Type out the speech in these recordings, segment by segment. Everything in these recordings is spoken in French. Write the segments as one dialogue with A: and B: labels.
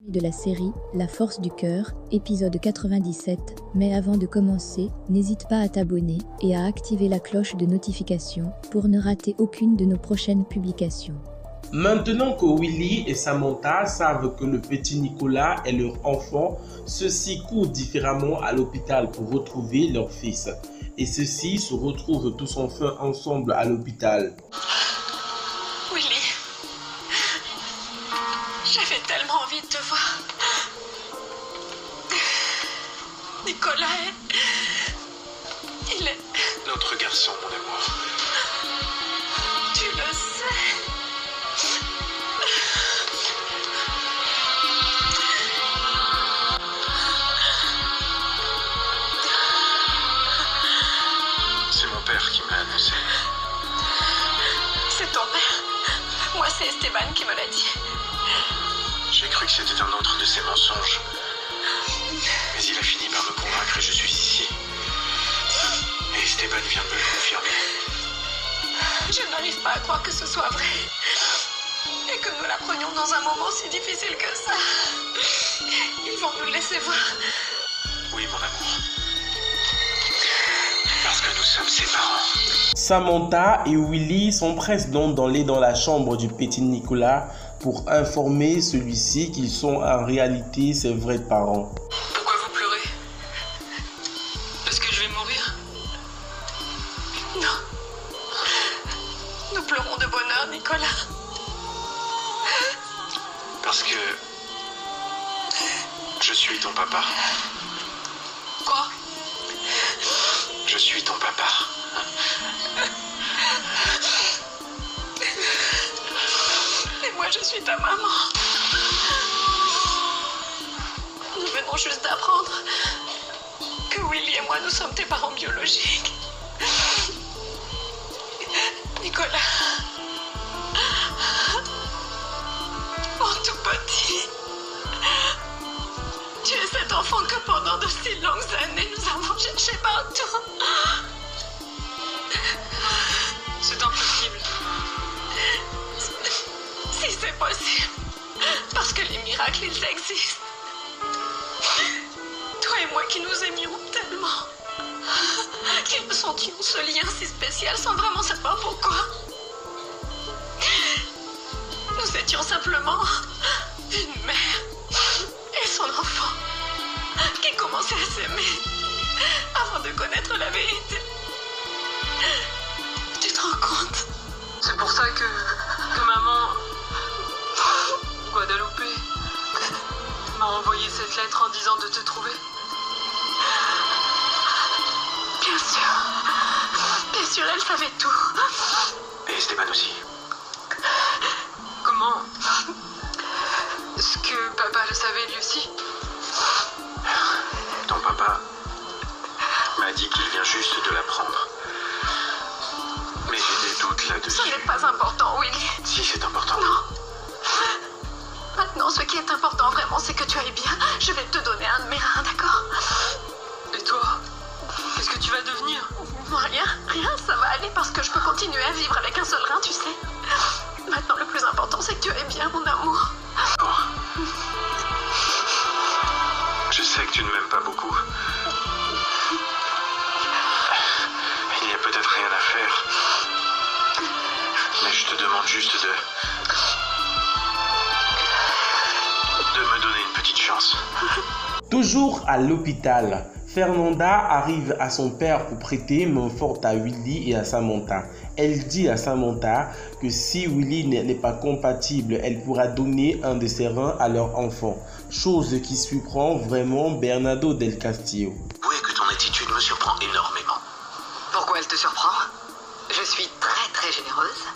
A: De la série La Force du Cœur, épisode 97. Mais avant de commencer, n'hésite pas à t'abonner et à activer la cloche de notification pour ne rater aucune de nos prochaines publications.
B: Maintenant que Willy et Samantha savent que le petit Nicolas est leur enfant, ceux-ci courent différemment à l'hôpital pour retrouver leur fils. Et ceux-ci se retrouvent tous enfin ensemble à l'hôpital.
C: Willy, j'avais tellement envie de te voir. Nicolas il est...
D: Notre garçon, mon amour.
C: Tu le sais.
D: C'est mon père qui m'a annoncé.
C: C'est ton père. Moi, c'est Esteban qui me l'a dit.
D: J'ai cru que c'était un autre de ses mensonges. Mais il a fini par me convaincre et je suis ici. Et Esteban vient de me le confirmer.
C: Je n'arrive pas à croire que ce soit vrai. Et que nous l'apprenions dans un moment si difficile que ça. Ils vont nous le laisser voir.
D: Oui, mon amour. Parce que nous sommes ses parents.
B: Samantha et Willy s'empressent donc d'aller dans la chambre du petit Nicolas pour informer celui-ci qu'ils sont en réalité ses vrais parents.
C: Pourquoi vous pleurez? Parce que je vais mourir? Non. Nous pleurons de bonheur, Nicolas.
D: Parce que... je suis ton papa.
C: Quoi?
D: Je suis ton papa.
C: Et moi, je suis ta maman. Nous venons juste d'apprendre que Willy et moi, nous sommes tes parents biologiques. Nicolas. Mon tout petit. Tu es cet enfant que pendant de si longues années, nous avons cherché partout. C'est impossible. Si c'est possible. Parce que les miracles, ils existent. Toi et moi qui nous aimions tellement. Qui ressentions ce lien si spécial sans vraiment savoir pourquoi. Nous étions simplement une mère et son enfant qui commençaient à s'aimer avant de connaître la vérité. Tu te rends compte?
E: C'est pour ça que maman, Guadalupe, m'a envoyé cette lettre en disant de te trouver.
C: Bien sûr, elle savait tout.
D: Et Esteban aussi.
E: Comment? Est-ce que papa le savait lui aussi?
D: Ton papa m'a dit qu'il vient juste de l'apprendre. Mais j'ai des doutes là-dessus.
C: Ce n'est pas important, Willy.
D: Si, c'est important.
C: Non. Maintenant, ce qui est important vraiment, c'est que tu ailles bien. Je vais te donner un de mes reins, d'accord?
E: Et toi? Qu'est-ce que tu vas devenir?
C: Rien, ça va aller parce que je peux continuer à vivre avec un seul rein, tu sais. Maintenant, le plus important, c'est que tu ailles bien, mon amour.
D: Oh. Je sais que tu ne m'aimes pas beaucoup. Il n'y a peut-être rien à faire. Mais je te demande juste de me donner une petite chance.
B: Toujours à l'hôpital, Fernanda arrive à son père pour prêter main forte à Willy et à Samantha. Elle dit à Samantha que si Willy n'est pas compatible, elle pourra donner un de ses reins à leur enfant. Chose qui surprend vraiment Bernardo del Castillo.
D: Oui, que ton attitude me surprend énormément.
F: Pourquoi elle te surprend? Je suis très généreuse.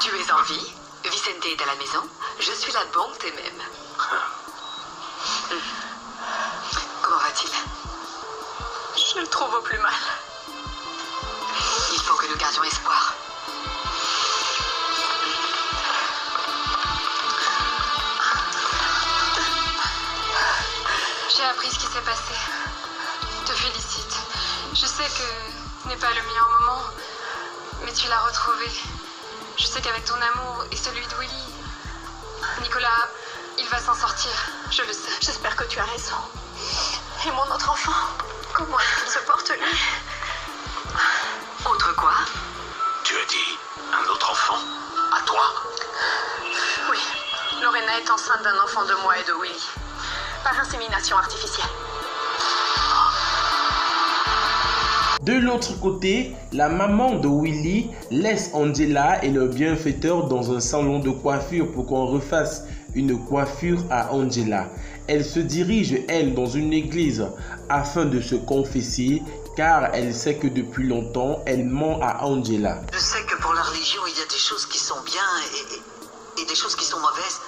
F: Tu es en vie. Vicente est à la maison. Je suis la bonté même. Comment va-t-il?
C: Je le trouve au plus mal.
F: Il faut que nous gardions espoir.
E: J'ai appris ce qui s'est passé. Je te félicite. Je sais que ce n'est pas le meilleur moment, mais tu l'as retrouvé. Je sais qu'avec ton amour et celui de Willy, Nicolas Il va s'en sortir, je le sais.
C: J'espère que tu as raison. Et mon autre enfant, comment est-ce qu'il se porte, lui?
F: Autre quoi?
D: Tu as dit un autre enfant? À toi?
E: Oui, Lorena est enceinte d'un enfant de moi et de Willy. Par insémination artificielle.
B: De l'autre côté, la maman de Willy laisse Angela et le bienfaiteur dans un salon de coiffure pour qu'on refasse une coiffure à Angela. Elle se dirige, elle, dans une église afin de se confesser car elle sait que depuis longtemps, elle ment à Angela.
F: Je sais que pour la religion, il y a des choses qui sont bien et des choses qui sont mauvaises.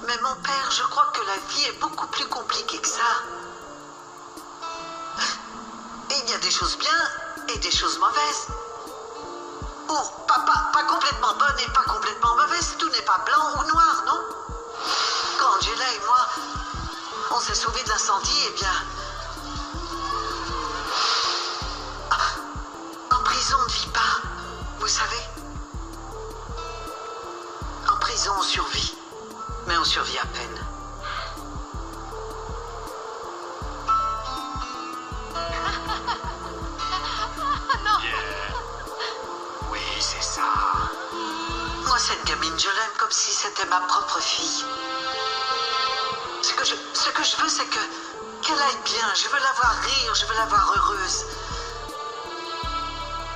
F: Mais mon père, je crois que la vie est beaucoup plus compliquée que ça. Et il y a des choses bien et des choses mauvaises. Ou pas complètement bonnes et pas complètement mauvaises. Tout n'est pas blanc ou noir, non? Quand Angela et moi, on s'est sauvés de l'incendie, eh bien... En prison, on ne vit pas, vous savez. En prison, on survit. Mais on survit à peine.
D: Oui, c'est ça.
F: Moi, cette gamine, je l'aime comme si c'était ma propre fille. Ce que je veux, c'est qu'elle aille bien. Je veux la voir rire, je veux la voir heureuse.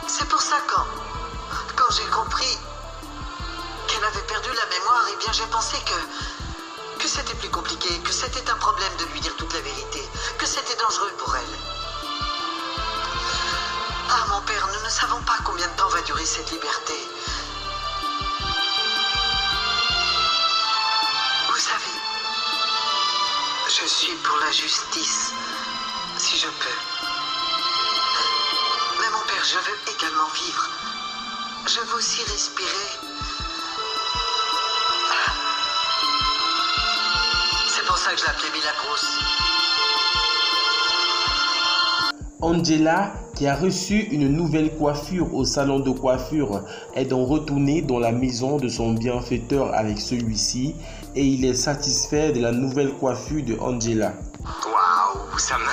F: C'est pour ça quand j'ai compris qu'elle avait perdu la mémoire, eh bien j'ai pensé que c'était plus compliqué, que c'était un problème de lui dire toute la vérité, que c'était dangereux pour elle. Ah mon père, nous ne savons pas combien de temps va durer cette liberté. Vous savez, je suis pour la justice, si je peux. Mais mon père, je veux également vivre. Je veux aussi respirer. C'est pour ça que je l'appelais Milagros.
B: Angela, qui a reçu une nouvelle coiffure au salon de coiffure, est donc retournée dans la maison de son bienfaiteur avec celui-ci et il est satisfait de la nouvelle coiffure de Angela.
D: Waouh, ça me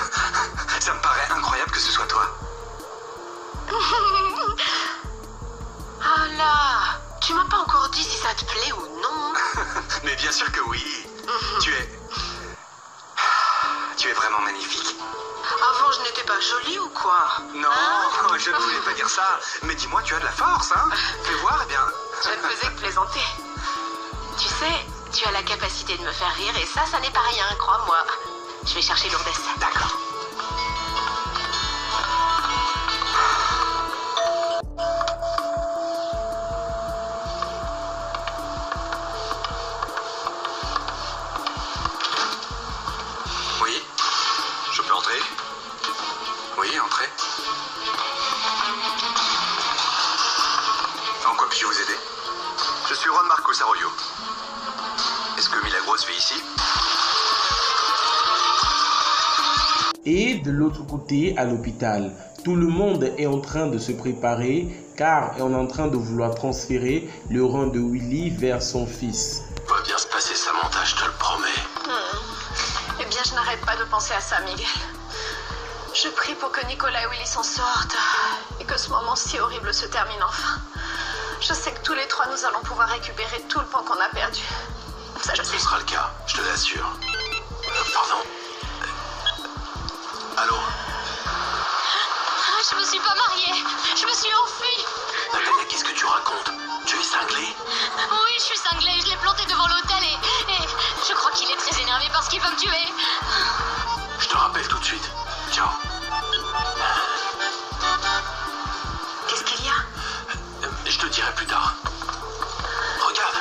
D: paraît incroyable que ce soit toi.
E: Ah là, tu m'as pas encore dit si ça te plaît ou non.
D: Mais bien sûr que oui. Tu es vraiment magnifique.
E: Avant, je n'étais pas jolie ou quoi?
D: Non, je ne voulais pas dire ça. Mais dis-moi, tu as de la force, hein? Fais voir, eh bien...
E: Je ne faisais que plaisanter. Tu sais, tu as la capacité de me faire rire et ça n'est pas rien, crois-moi. Je vais chercher Lourdes.
D: D'accord. Oui, je peux entrer? Oui, entrez. En quoi puis-je vous aider? Je suis Juan Marcos Arroyo. Est-ce que Milagros vit ici?
B: Et de l'autre côté, à l'hôpital, tout le monde est en train de se préparer car on est en train de vouloir transférer le rang de Willy vers son fils.
D: Va bien se passer, Samantha, je te le promets.
E: Eh bien, je n'arrête pas de penser à ça, Miguel. Je prie pour que Nicolas et Willy s'en sortent et que ce moment si horrible se termine enfin. Je sais que tous les trois, nous allons pouvoir récupérer tout le temps qu'on a perdu. Ça, je sais.
D: Ce sera le cas, je te l'assure. Pardon? Allô?
C: Je me suis pas mariée. Je me suis enfuie.
D: Natalia, qu'est-ce que tu racontes? Tu es cinglée?
C: Oui, je suis cinglée. Je l'ai planté devant l'hôtel et je crois qu'il est très énervé parce qu'il veut me tuer.
D: Je te rappelle tout de suite. Ciao.
F: Qu'est-ce qu'il y a?
D: Je te dirai plus tard. Regarde.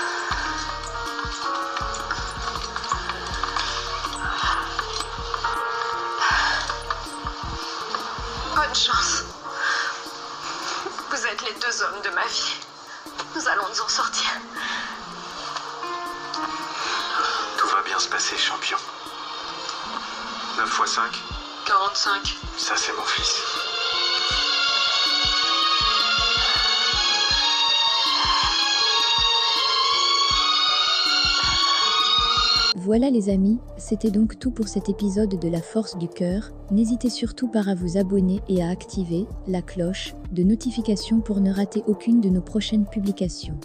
E: Bonne chance. Vous êtes les deux hommes de ma vie. Nous allons nous en sortir.
D: Tout va bien se passer, champion. 9 x 5?
E: 45.
D: Ça, c'est mon fils.
A: Voilà les amis, c'était donc tout pour cet épisode de La Force du Cœur. N'hésitez surtout pas à vous abonner et à activer la cloche de notification pour ne rater aucune de nos prochaines publications.